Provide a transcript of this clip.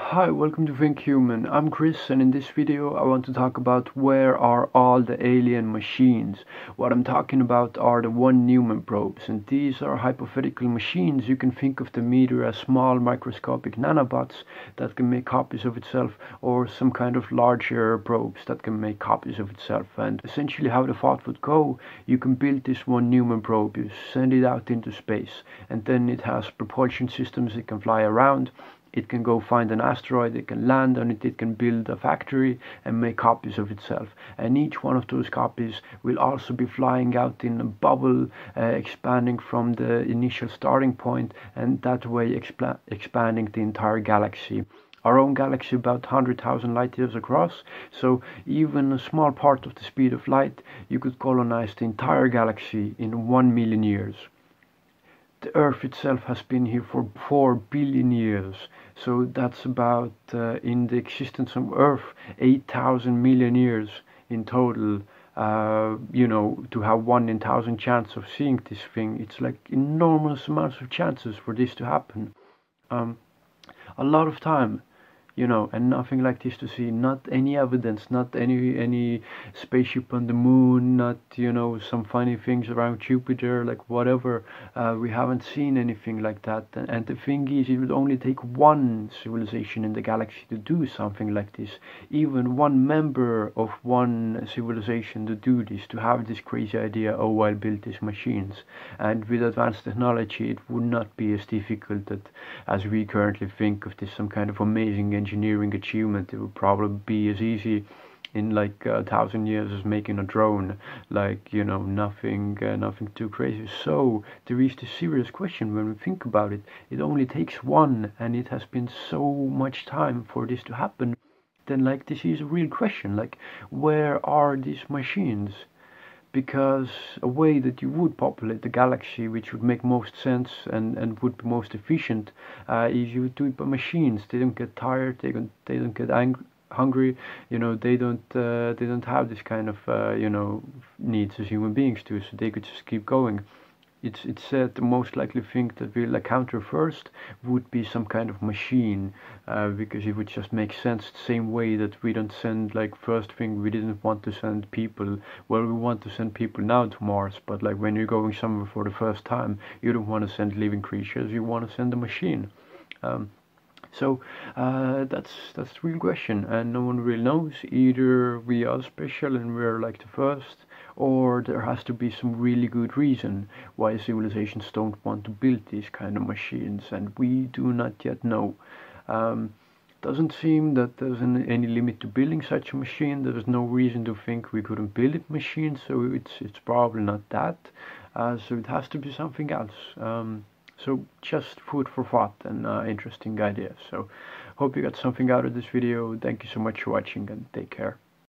Hi, welcome to Think Human. I'm Chris, and in this video I want to talk about where are all the alien machines. What I'm talking about are the one Neumann probes, and these are hypothetical machines. You can think of them either as small microscopic nanobots that can make copies of itself, or some kind of larger probes that can make copies of itself. And essentially how the thought would go, you can build this one Neumann probe, you send it out into space, and then it has propulsion systems, it can fly around. It can go find an asteroid, it can land on it, it can build a factory and make copies of itself. And each one of those copies will also be flying out in a bubble, expanding from the initial starting point, and that way expanding the entire galaxy. Our own galaxy about 100,000 light years across, so even a small part of the speed of light, you could colonize the entire galaxy in 1 million years. The Earth itself has been here for 4 billion years, so that's about, in the existence of Earth, 8,000 million years in total. To have 1 in 1,000 chance of seeing this thing, it's like enormous amounts of chances for this to happen. A lot of time, and nothing like this to see, not any evidence, not any spaceship on the moon, not some funny things around Jupiter, like whatever. We haven't seen anything like that, and the thing is, it would only take one civilization in the galaxy to do something like this, even one member of one civilization to do this, to have this crazy idea, oh, I'll build these machines. And with advanced technology, it would not be as difficult as we currently think of this, some kind of amazing engineering achievement. It would probably be as easy in like 1,000 years as making a drone, like nothing too crazy. So there is this serious question when we think about it. It only takes one, and it has been so much time for this to happen. Then like this is a real question, like where are these machines? Because a way that you would populate the galaxy, which would make most sense and would be most efficient, is you would do it by machines. They don't get tired, they don't get hungry, they don't have this kind of needs as human beings do, so they could just keep going. It's said the most likely thing that we'll encounter first would be some kind of machine, because it would just make sense the same way that we don't send, like, first thing we didn't want to send people. Well, we want to send people now to Mars, but like when you're going somewhere for the first time, you don't want to send living creatures, you want to send a machine. That's the real question, and no one really knows. Either we are special and we're like the first, or there has to be some really good reason why civilizations don't want to build these kind of machines, and we do not yet know. Doesn't seem that there's any limit to building such a machine. There's no reason to think we couldn't build a machine, so it's probably not that. So it has to be something else. So just food for thought and interesting ideas. So hope you got something out of this video. Thank you so much for watching, and take care.